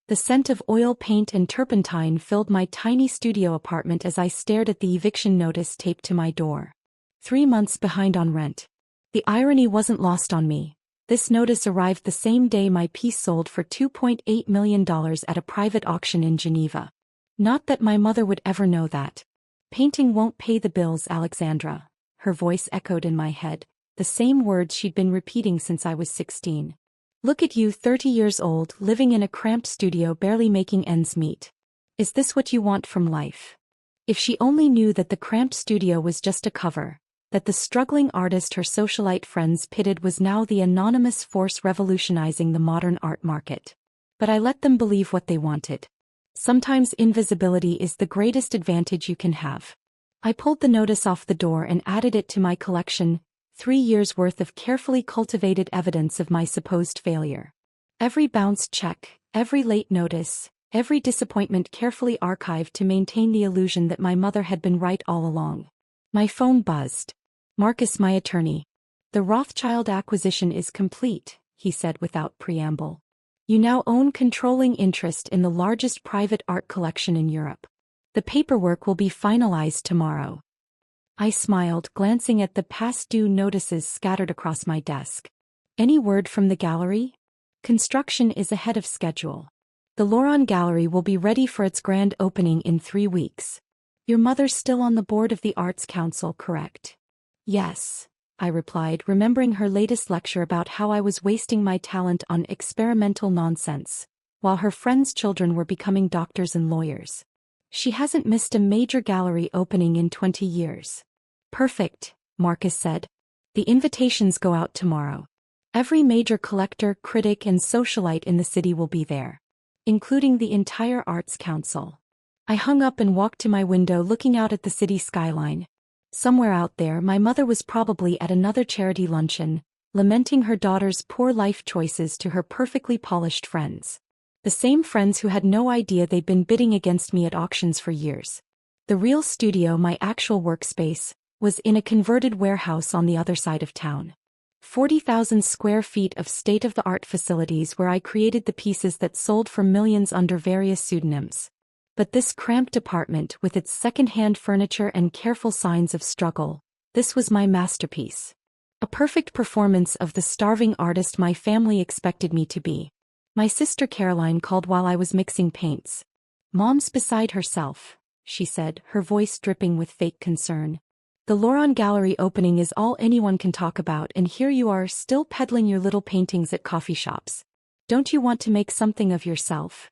The scent of oil paint and turpentine filled my tiny studio apartment as I stared at the eviction notice taped to my door. 3 months behind on rent. The irony wasn't lost on me. This notice arrived the same day my piece sold for $2.8 million at a private auction in Geneva. Not that my mother would ever know that. Painting won't pay the bills, Alexandra. Her voice echoed in my head, the same words she'd been repeating since I was 16. Look at you, 30 years old, living in a cramped studio, barely making ends meet. Is this what you want from life? If she only knew that the cramped studio was just a cover, that the struggling artist her socialite friends pitted was now the anonymous force revolutionizing the modern art market. But I let them believe what they wanted. Sometimes invisibility is the greatest advantage you can have. I pulled the notice off the door and added it to my collection, 3 years' worth of carefully cultivated evidence of my supposed failure. Every bounced check, every late notice, every disappointment carefully archived to maintain the illusion that my mother had been right all along. My phone buzzed. Marcus, my attorney. The Rothschild acquisition is complete, he said without preamble. You now own controlling interest in the largest private art collection in Europe. The paperwork will be finalized tomorrow. I smiled, glancing at the past due notices scattered across my desk. Any word from the gallery? Construction is ahead of schedule. The Laurent Gallery will be ready for its grand opening in 3 weeks. Your mother's still on the board of the Arts Council, correct? Yes, I replied, remembering her latest lecture about how I was wasting my talent on experimental nonsense, while her friends' children were becoming doctors and lawyers. She hasn't missed a major gallery opening in 20 years. Perfect, Marcus said. The invitations go out tomorrow. Every major collector, critic, and socialite in the city will be there, including the entire Arts Council. I hung up and walked to my window, looking out at the city skyline. Somewhere out there, my mother was probably at another charity luncheon, lamenting her daughter's poor life choices to her perfectly polished friends. The same friends who had no idea they'd been bidding against me at auctions for years. The real studio, my actual workspace, was in a converted warehouse on the other side of town. 40,000 square feet of state-of-the-art facilities where I created the pieces that sold for millions under various pseudonyms. But this cramped apartment with its second-hand furniture and careful signs of struggle, this was my masterpiece. A perfect performance of the starving artist my family expected me to be. My sister Caroline called while I was mixing paints. Mom's beside herself, she said, her voice dripping with fake concern. The Laurent Gallery opening is all anyone can talk about, and here you are still peddling your little paintings at coffee shops. Don't you want to make something of yourself?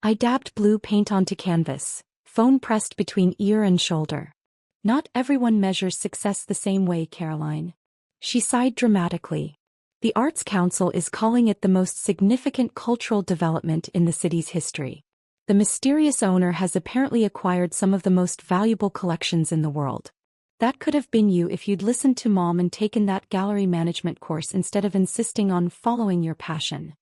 I dabbed blue paint onto canvas, phone pressed between ear and shoulder. Not everyone measures success the same way, Caroline. She sighed dramatically. The Arts Council is calling it the most significant cultural development in the city's history. The mysterious owner has apparently acquired some of the most valuable collections in the world. That could have been you if you'd listened to Mom and taken that gallery management course instead of insisting on following your passion.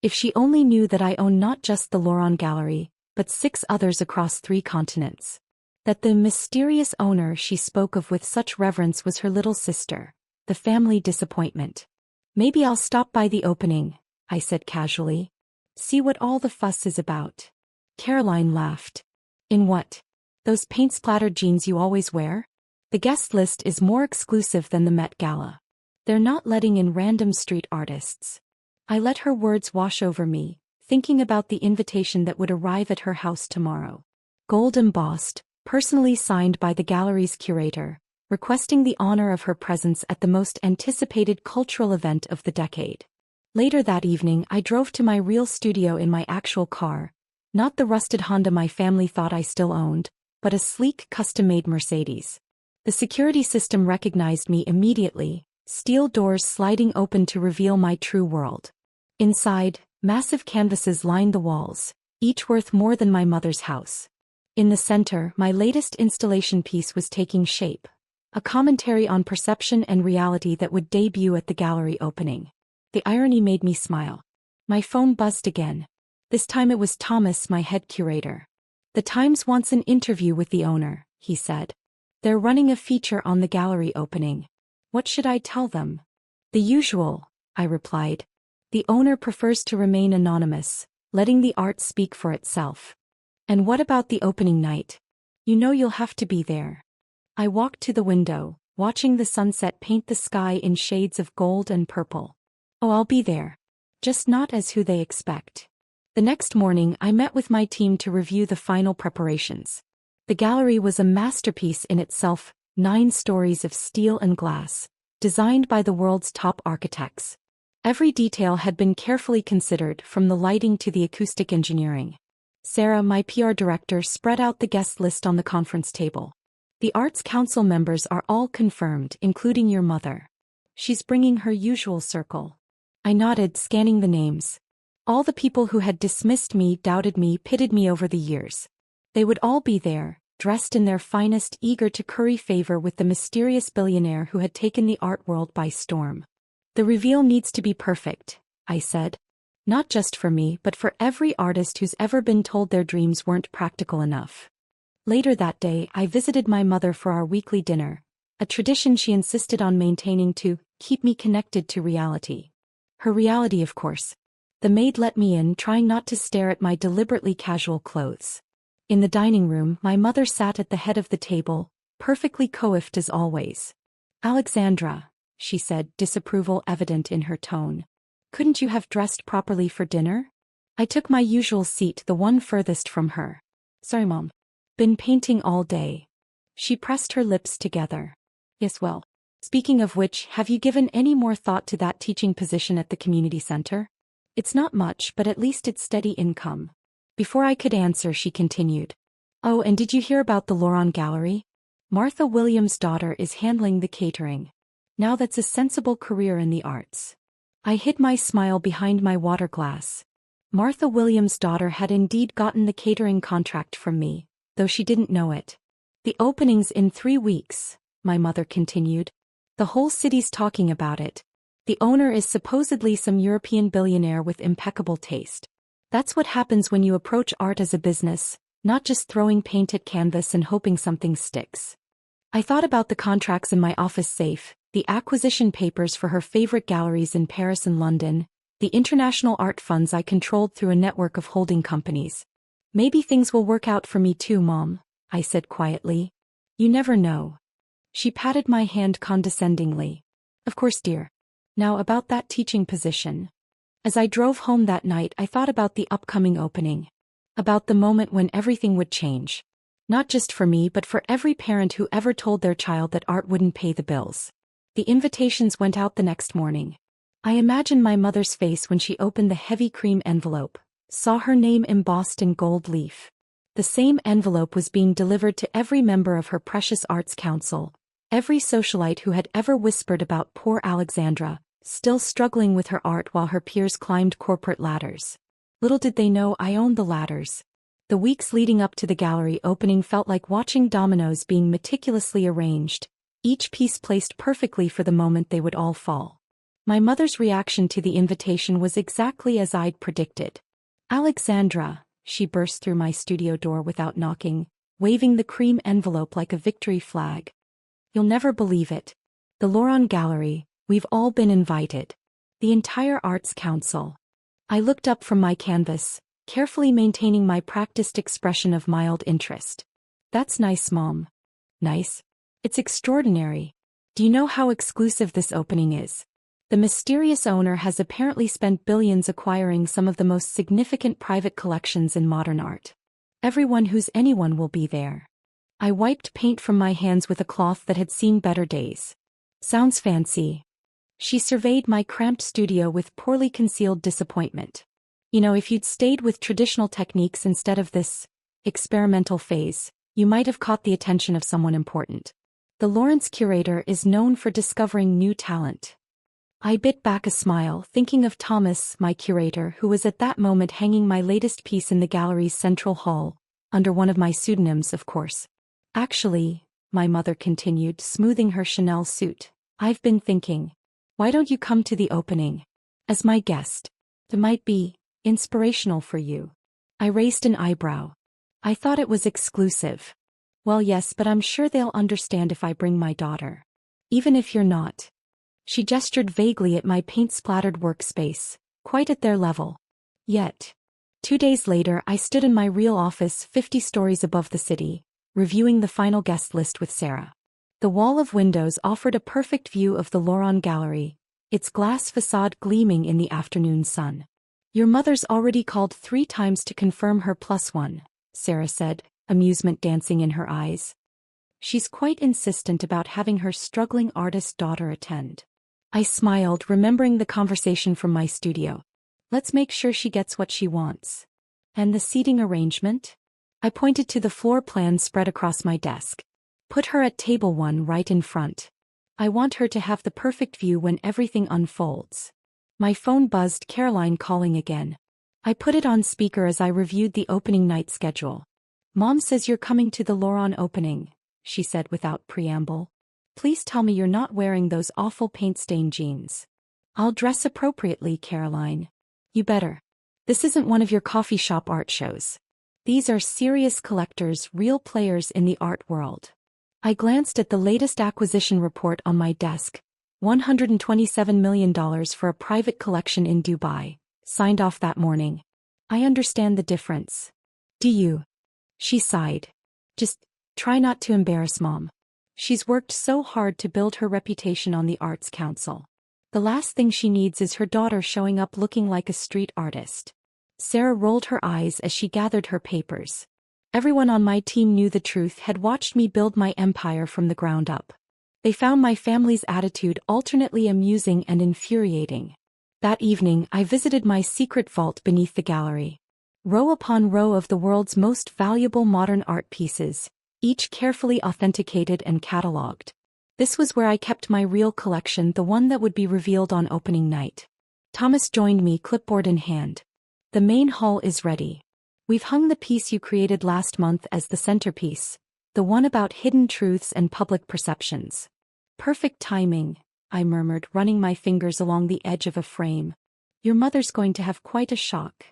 If she only knew that I own not just the Laurent Gallery, but 6 others across 3 continents. That the mysterious owner she spoke of with such reverence was her little sister, the family disappointment. Maybe I'll stop by the opening, I said casually. See what all the fuss is about. Caroline laughed. In what? Those paint-splattered jeans you always wear? The guest list is more exclusive than the Met Gala. They're not letting in random street artists. I let her words wash over me, thinking about the invitation that would arrive at her house tomorrow. Gold embossed, personally signed by the gallery's curator, requesting the honor of her presence at the most anticipated cultural event of the decade. Later that evening, I drove to my real studio in my actual car, not the rusted Honda my family thought I still owned, but a sleek custom-made Mercedes. The security system recognized me immediately, steel doors sliding open to reveal my true world. Inside, massive canvases lined the walls, each worth more than my mother's house. In the center, my latest installation piece was taking shape. A commentary on perception and reality that would debut at the gallery opening. The irony made me smile. My phone buzzed again. This time it was Thomas, my head curator. The Times wants an interview with the owner, he said. They're running a feature on the gallery opening. What should I tell them? The usual, I replied. The owner prefers to remain anonymous, letting the art speak for itself. And what about the opening night? You know you'll have to be there. I walked to the window, watching the sunset paint the sky in shades of gold and purple. Oh, I'll be there. Just not as who they expect. The next morning, I met with my team to review the final preparations. The gallery was a masterpiece in itself, 9 stories of steel and glass, designed by the world's top architects. Every detail had been carefully considered, from the lighting to the acoustic engineering. Sarah, my PR director, spread out the guest list on the conference table. The Arts Council members are all confirmed, including your mother. She's bringing her usual circle. I nodded, scanning the names. All the people who had dismissed me, doubted me, pitted me over the years. They would all be there, dressed in their finest, eager to curry favor with the mysterious billionaire who had taken the art world by storm. The reveal needs to be perfect, I said. Not just for me, but for every artist who's ever been told their dreams weren't practical enough. Later that day, I visited my mother for our weekly dinner, a tradition she insisted on maintaining to keep me connected to reality. Her reality, of course. The maid let me in, trying not to stare at my deliberately casual clothes. In the dining room, my mother sat at the head of the table, perfectly coiffed as always. Alexandra, she said, disapproval evident in her tone. Couldn't you have dressed properly for dinner? I took my usual seat, the one furthest from her. Sorry, Mom. Been painting all day. She pressed her lips together. Yes, well. Speaking of which, have you given any more thought to that teaching position at the community center? It's not much, but at least it's steady income. Before I could answer, she continued. Oh, and did you hear about the Loron Gallery? Martha Williams' daughter is handling the catering. Now that's a sensible career in the arts. I hid my smile behind my water glass. Martha Williams' daughter had indeed gotten the catering contract from me, though she didn't know it. The opening's in 3 weeks, my mother continued. The whole city's talking about it. The owner is supposedly some European billionaire with impeccable taste. That's what happens when you approach art as a business, not just throwing paint at canvas and hoping something sticks. I thought about the contracts in my office safe, the acquisition papers for her favorite galleries in Paris and London, the international art funds I controlled through a network of holding companies. Maybe things will work out for me too, Mom, I said quietly. You never know. She patted my hand condescendingly. Of course, dear. Now about that teaching position. As I drove home that night, I thought about the upcoming opening. About the moment when everything would change. Not just for me, but for every parent who ever told their child that art wouldn't pay the bills. The invitations went out the next morning. I imagined my mother's face when she opened the heavy cream envelope, saw her name embossed in gold leaf. The same envelope was being delivered to every member of her precious Arts Council, every socialite who had ever whispered about poor Alexandra, still struggling with her art while her peers climbed corporate ladders. Little did they know I owned the ladders. The weeks leading up to the gallery opening felt like watching dominoes being meticulously arranged, each piece placed perfectly for the moment they would all fall. My mother's reaction to the invitation was exactly as I'd predicted. Alexandra, she burst through my studio door without knocking, waving the cream envelope like a victory flag. You'll never believe it. The Loron Gallery, we've all been invited. The entire Arts Council. I looked up from my canvas, carefully maintaining my practiced expression of mild interest. That's nice, Mom. Nice? It's extraordinary. Do you know how exclusive this opening is? The mysterious owner has apparently spent billions acquiring some of the most significant private collections in modern art. Everyone who's anyone will be there. I wiped paint from my hands with a cloth that had seen better days. Sounds fancy. She surveyed my cramped studio with poorly concealed disappointment. You know, if you'd stayed with traditional techniques instead of this experimental phase, you might have caught the attention of someone important. The Lawrence curator is known for discovering new talent. I bit back a smile, thinking of Thomas, my curator, who was at that moment hanging my latest piece in the gallery's central hall, under one of my pseudonyms, of course. Actually, my mother continued, smoothing her Chanel suit, I've been thinking, why don't you come to the opening? As my guest. It might be inspirational for you. I raised an eyebrow. I thought it was exclusive. Well, yes, but I'm sure they'll understand if I bring my daughter. Even if you're not. She gestured vaguely at my paint-splattered workspace, quite at their level. Yet. 2 days later, I stood in my real office 50 stories above the city, reviewing the final guest list with Sarah. The wall of windows offered a perfect view of the Loron Gallery, its glass facade gleaming in the afternoon sun. Your mother's already called 3 times to confirm her +1, Sarah said, amusement dancing in her eyes. She's quite insistent about having her struggling artist daughter attend. I smiled, remembering the conversation from my studio. Let's make sure she gets what she wants. And the seating arrangement? I pointed to the floor plan spread across my desk. Put her at table 1 right in front. I want her to have the perfect view when everything unfolds. My phone buzzed, Caroline calling again. I put it on speaker as I reviewed the opening night schedule. Mom says you're coming to the Loron opening, she said without preamble. Please tell me you're not wearing those awful paint-stained jeans. I'll dress appropriately, Caroline. You better. This isn't one of your coffee shop art shows. These are serious collectors, real players in the art world. I glanced at the latest acquisition report on my desk. $127 million for a private collection in Dubai, signed off that morning. I understand the difference. Do you? She sighed. Just try not to embarrass Mom. She's worked so hard to build her reputation on the Arts Council. The last thing she needs is her daughter showing up looking like a street artist. Sarah rolled her eyes as she gathered her papers. Everyone on my team knew the truth, had watched me build my empire from the ground up. They found my family's attitude alternately amusing and infuriating. That evening, I visited my secret vault beneath the gallery. Row upon row of the world's most valuable modern art pieces, each carefully authenticated and catalogued. This was where I kept my real collection, the one that would be revealed on opening night. Thomas joined me, clipboard in hand. The main hall is ready. We've hung the piece you created last month as the centerpiece, the one about hidden truths and public perceptions. Perfect timing, I murmured, running my fingers along the edge of a frame. Your mother's going to have quite a shock.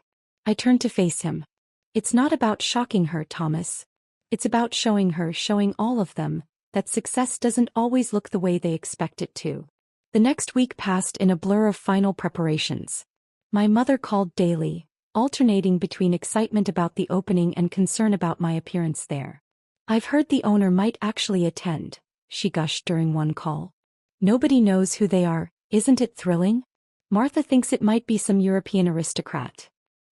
I turned to face him. It's not about shocking her, Thomas. It's about showing her, showing all of them, that success doesn't always look the way they expect it to. The next week passed in a blur of final preparations. My mother called daily, alternating between excitement about the opening and concern about my appearance there. I've heard the owner might actually attend, she gushed during one call. Nobody knows who they are, isn't it thrilling? Martha thinks it might be some European aristocrat.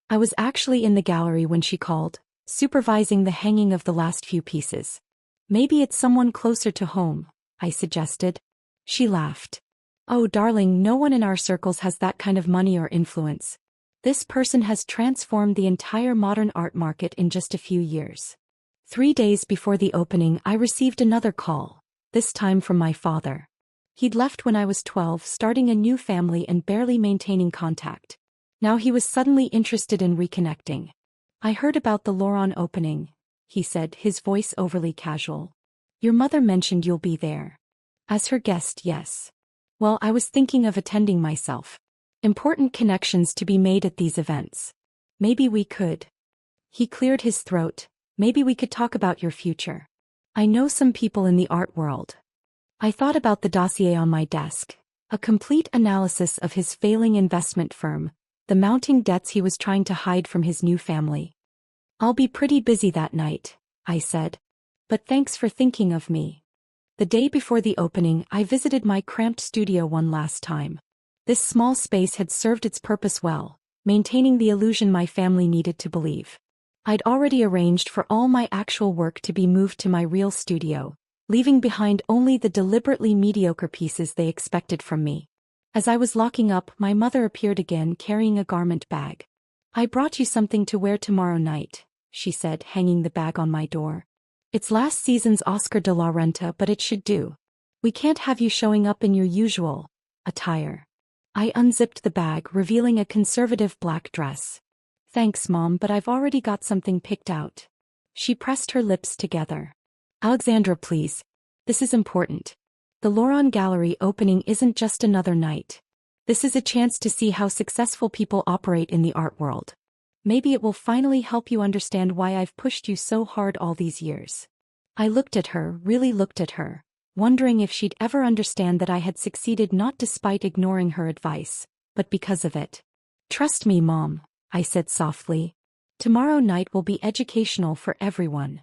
I was actually in the gallery when she called, supervising the hanging of the last few pieces. Maybe it's someone closer to home, I suggested. She laughed. Oh, darling, no one in our circles has that kind of money or influence. This person has transformed the entire modern art market in just a few years. 3 days before the opening, I received another call, this time from my father. He'd left when I was 12, starting a new family and barely maintaining contact. Now he was suddenly interested in reconnecting. I heard about the Loron opening, he said, his voice overly casual. Your mother mentioned you'll be there. As her guest, yes. Well, I was thinking of attending myself. Important connections to be made at these events. Maybe we could. He cleared his throat. Maybe we could talk about your future. I know some people in the art world. I thought about the dossier on my desk, a complete analysis of his failing investment firm, the mounting debts he was trying to hide from his new family. I'll be pretty busy that night, I said. But thanks for thinking of me. The day before the opening, I visited my cramped studio one last time. This small space had served its purpose well, maintaining the illusion my family needed to believe. I'd already arranged for all my actual work to be moved to my real studio, leaving behind only the deliberately mediocre pieces they expected from me. As I was locking up, my mother appeared again, carrying a garment bag. I brought you something to wear tomorrow night, she said, hanging the bag on my door. It's last season's Oscar de la Renta, but it should do. We can't have you showing up in your usual attire. I unzipped the bag, revealing a conservative black dress. Thanks, Mom, but I've already got something picked out. She pressed her lips together. Alexandra, please. This is important. The Loron Gallery opening isn't just another night. This is a chance to see how successful people operate in the art world. Maybe it will finally help you understand why I've pushed you so hard all these years. I looked at her, really looked at her, wondering if she'd ever understand that I had succeeded not despite ignoring her advice, but because of it. Trust me, Mom, I said softly. Tomorrow night will be educational for everyone.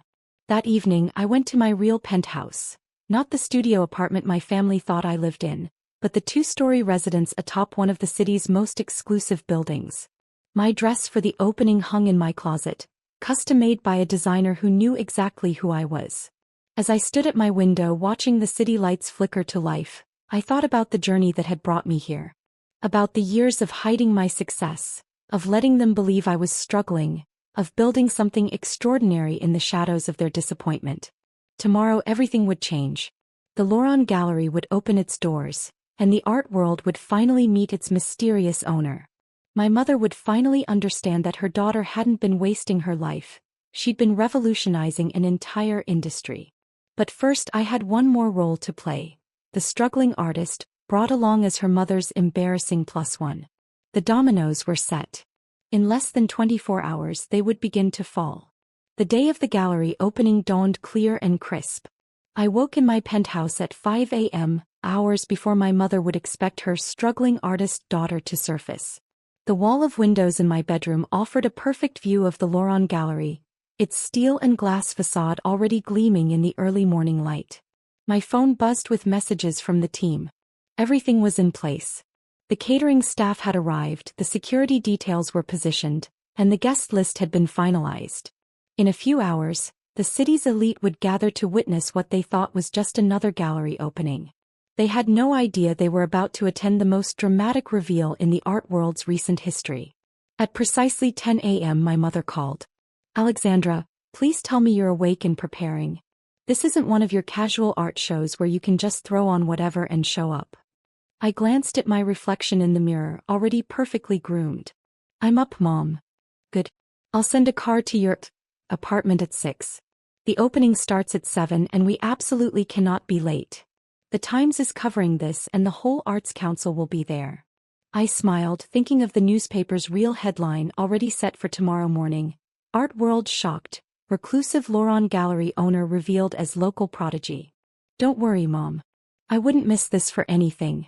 That evening I went to my real penthouse. Not the studio apartment my family thought I lived in, but the two-story residence atop one of the city's most exclusive buildings. My dress for the opening hung in my closet, custom-made by a designer who knew exactly who I was. As I stood at my window watching the city lights flicker to life, I thought about the journey that had brought me here. About the years of hiding my success, of letting them believe I was struggling, of building something extraordinary in the shadows of their disappointment. Tomorrow everything would change. The Loron Gallery would open its doors, and the art world would finally meet its mysterious owner. My mother would finally understand that her daughter hadn't been wasting her life, she'd been revolutionizing an entire industry. But first I had one more role to play, the struggling artist, brought along as her mother's embarrassing plus one. The dominoes were set. In less than 24 hours they would begin to fall. The day of the gallery opening dawned clear and crisp. I woke in my penthouse at 5 a.m., hours before my mother would expect her struggling artist daughter to surface. The wall of windows in my bedroom offered a perfect view of the Loron Gallery, its steel and glass facade already gleaming in the early morning light. My phone buzzed with messages from the team. Everything was in place. The catering staff had arrived, the security details were positioned, and the guest list had been finalized. In a few hours, the city's elite would gather to witness what they thought was just another gallery opening. They had no idea they were about to attend the most dramatic reveal in the art world's recent history. At precisely 10 a.m. my mother called. "Alexandra, please tell me you're awake and preparing. This isn't one of your casual art shows where you can just throw on whatever and show up." I glanced at my reflection in the mirror, already perfectly groomed. "I'm up, Mom." "Good. I'll send a car to your apartment at 6. The opening starts at 7 and we absolutely cannot be late. The Times is covering this and the whole Arts Council will be there." I smiled, thinking of the newspaper's real headline already set for tomorrow morning. Art world shocked, reclusive Loron Gallery owner revealed as local prodigy. "Don't worry, Mom. I wouldn't miss this for anything."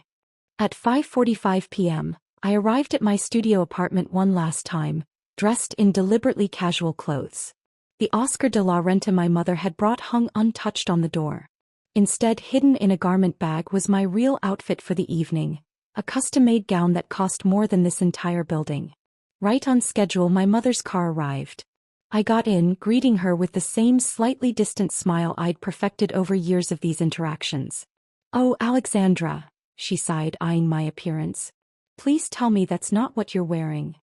At 5:45 p.m., I arrived at my studio apartment one last time, dressed in deliberately casual clothes. The Oscar de la Renta my mother had brought hung untouched on the door. Instead, hidden in a garment bag was my real outfit for the evening, a custom-made gown that cost more than this entire building. Right on schedule, my mother's car arrived. I got in, greeting her with the same slightly distant smile I'd perfected over years of these interactions. "Oh, Alexandra," she sighed, eyeing my appearance. "Please tell me that's not what you're wearing."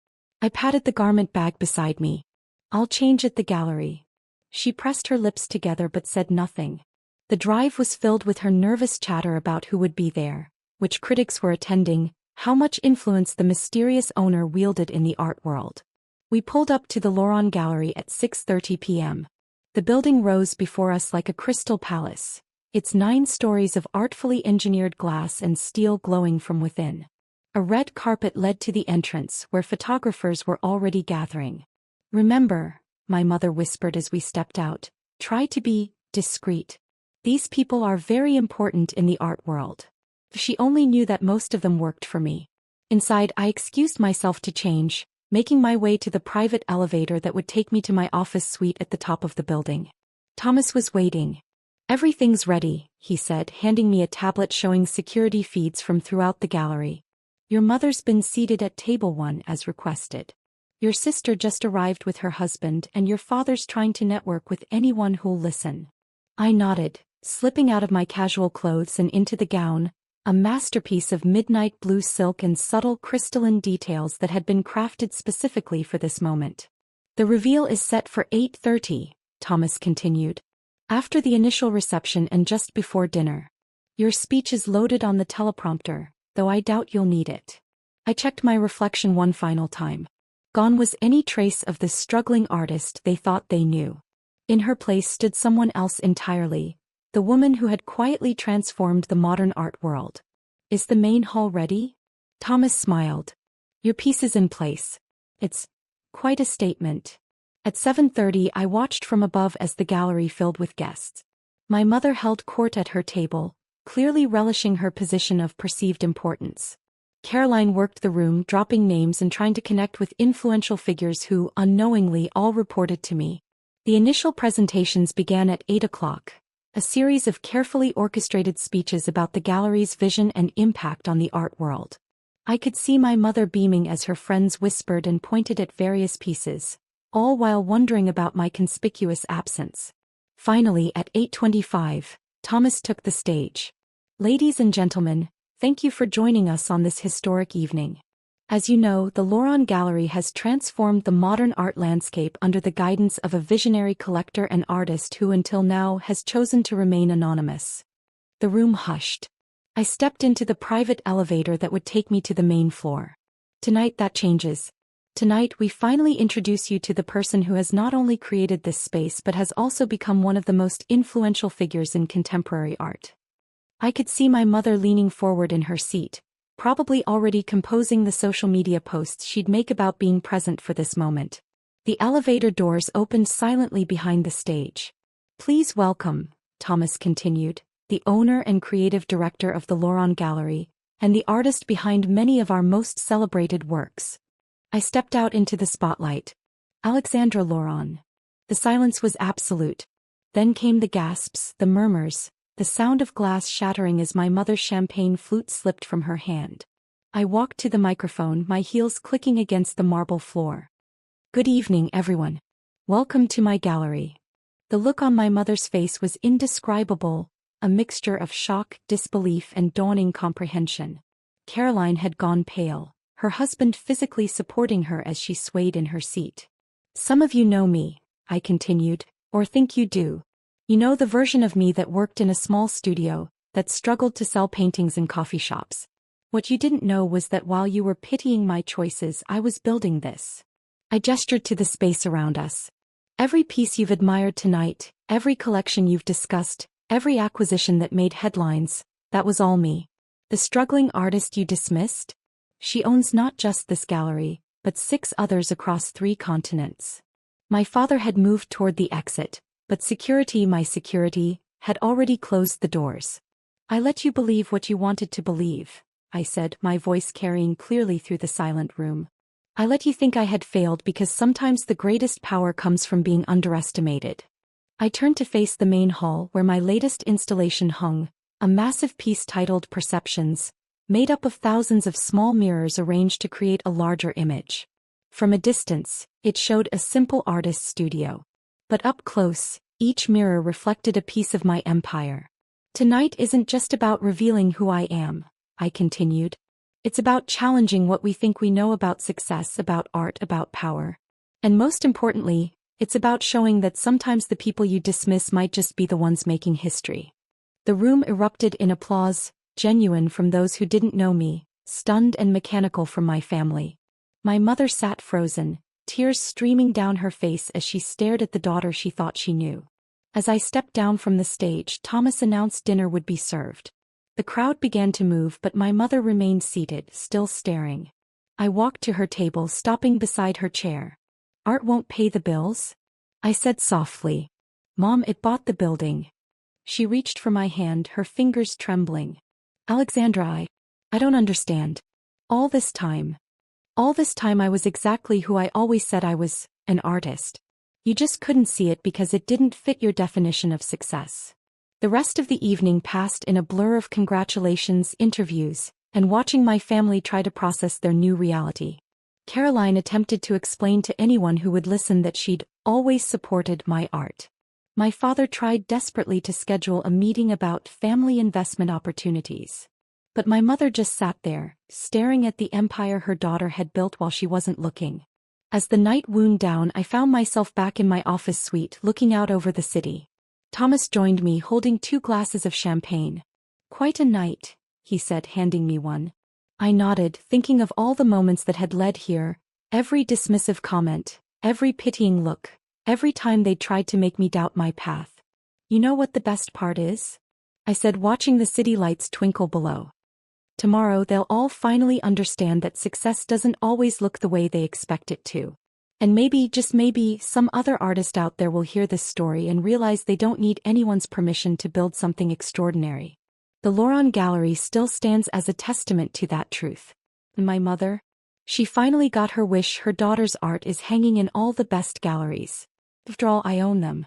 I patted the garment bag beside me. "I'll change at the gallery." She pressed her lips together but said nothing. The drive was filled with her nervous chatter about who would be there, which critics were attending, how much influence the mysterious owner wielded in the art world. We pulled up to the Loron Gallery at 6:30 p.m. The building rose before us like a crystal palace, its 9 stories of artfully engineered glass and steel glowing from within. A red carpet led to the entrance where photographers were already gathering. "Remember," my mother whispered as we stepped out, "try to be discreet. These people are very important in the art world." If she only knew that most of them worked for me. Inside, I excused myself to change, making my way to the private elevator that would take me to my office suite at the top of the building. Thomas was waiting. "Everything's ready," he said, handing me a tablet showing security feeds from throughout the gallery. "Your mother's been seated at table 1 as requested. Your sister just arrived with her husband and your father's trying to network with anyone who'll listen." I nodded, slipping out of my casual clothes and into the gown, a masterpiece of midnight blue silk and subtle crystalline details that had been crafted specifically for this moment. "The reveal is set for 8:30, Thomas continued. "After the initial reception and just before dinner. Your speech is loaded on the teleprompter, though I doubt you'll need it." I checked my reflection one final time. Gone was any trace of the struggling artist they thought they knew. In her place stood someone else entirely, the woman who had quietly transformed the modern art world. "Is the main hall ready?" Thomas smiled. "Your piece is in place. It's quite a statement." At 7:30 I watched from above as the gallery filled with guests. My mother held court at her table, clearly relishing her position of perceived importance. Caroline worked the room, dropping names and trying to connect with influential figures who, unknowingly, all reported to me. The initial presentations began at 8 o'clock, a series of carefully orchestrated speeches about the gallery's vision and impact on the art world. I could see my mother beaming as her friends whispered and pointed at various pieces, all while wondering about my conspicuous absence. Finally, at 8:25, Thomas took the stage. "Ladies and gentlemen, thank you for joining us on this historic evening. As you know, the Loron Gallery has transformed the modern art landscape under the guidance of a visionary collector and artist who until now has chosen to remain anonymous." The room hushed. I stepped into the private elevator that would take me to the main floor. Tonight that changes. Tonight we finally introduce you to the person who has not only created this space but has also become one of the most influential figures in contemporary art. I could see my mother leaning forward in her seat, probably already composing the social media posts she'd make about being present for this moment. The elevator doors opened silently behind the stage. "Please welcome," Thomas continued, "the owner and creative director of the Loron Gallery, and the artist behind many of our most celebrated works." I stepped out into the spotlight. "Alexandra Loron." The silence was absolute. Then came the gasps, the murmurs, the sound of glass shattering as my mother's champagne flute slipped from her hand. I walked to the microphone, my heels clicking against the marble floor. "Good evening, everyone. Welcome to my gallery." The look on my mother's face was indescribable, a mixture of shock, disbelief, and dawning comprehension. Caroline had gone pale, her husband physically supporting her as she swayed in her seat. "Some of you know me," I continued, "or think you do. You know the version of me that worked in a small studio, that struggled to sell paintings in coffee shops. What you didn't know was that while you were pitying my choices, I was building this." I gestured to the space around us. "Every piece you've admired tonight, every collection you've discussed, every acquisition that made headlines, that was all me. The struggling artist you dismissed? She owns not just this gallery, but 6 others across 3 continents." My father had moved toward the exit, but security, my security, had already closed the doors. "I let you believe what you wanted to believe," I said, my voice carrying clearly through the silent room. "I let you think I had failed because sometimes the greatest power comes from being underestimated." I turned to face the main hall where my latest installation hung, a massive piece titled Perceptions, made up of thousands of small mirrors arranged to create a larger image. From a distance, it showed a simple artist's studio. But up close, each mirror reflected a piece of my empire. "Tonight isn't just about revealing who I am," I continued. "It's about challenging what we think we know about success, about art, about power. And most importantly, it's about showing that sometimes the people you dismiss might just be the ones making history." The room erupted in applause, genuine from those who didn't know me, stunned and mechanical from my family. My mother sat frozen, tears streaming down her face as she stared at the daughter she thought she knew. As I stepped down from the stage, Thomas announced dinner would be served. The crowd began to move, but my mother remained seated, still staring. I walked to her table, stopping beside her chair. "Art won't pay the bills?" I said softly. "Mom, it bought the building." She reached for my hand, her fingers trembling. "Alexandra, I don't understand. All this time I was exactly who I always said I was, an artist. You just couldn't see it because it didn't fit your definition of success." The rest of the evening passed in a blur of congratulations, interviews, and watching my family try to process their new reality. Caroline attempted to explain to anyone who would listen that she'd always supported my art. My father tried desperately to schedule a meeting about family investment opportunities. But my mother just sat there, staring at the empire her daughter had built while she wasn't looking. As the night wound down, I found myself back in my office suite, looking out over the city. Thomas joined me, holding 2 glasses of champagne. "Quite a night," he said, handing me one. I nodded, thinking of all the moments that had led here, every dismissive comment, every pitying look, every time they tried to make me doubt my path. "You know what the best part is?" I said, watching the city lights twinkle below. "Tomorrow they'll all finally understand that success doesn't always look the way they expect it to. And maybe, just maybe, some other artist out there will hear this story and realize they don't need anyone's permission to build something extraordinary." The Loron Gallery still stands as a testament to that truth. My mother? She finally got her wish. Her daughter's art is hanging in all the best galleries. After all, I own them.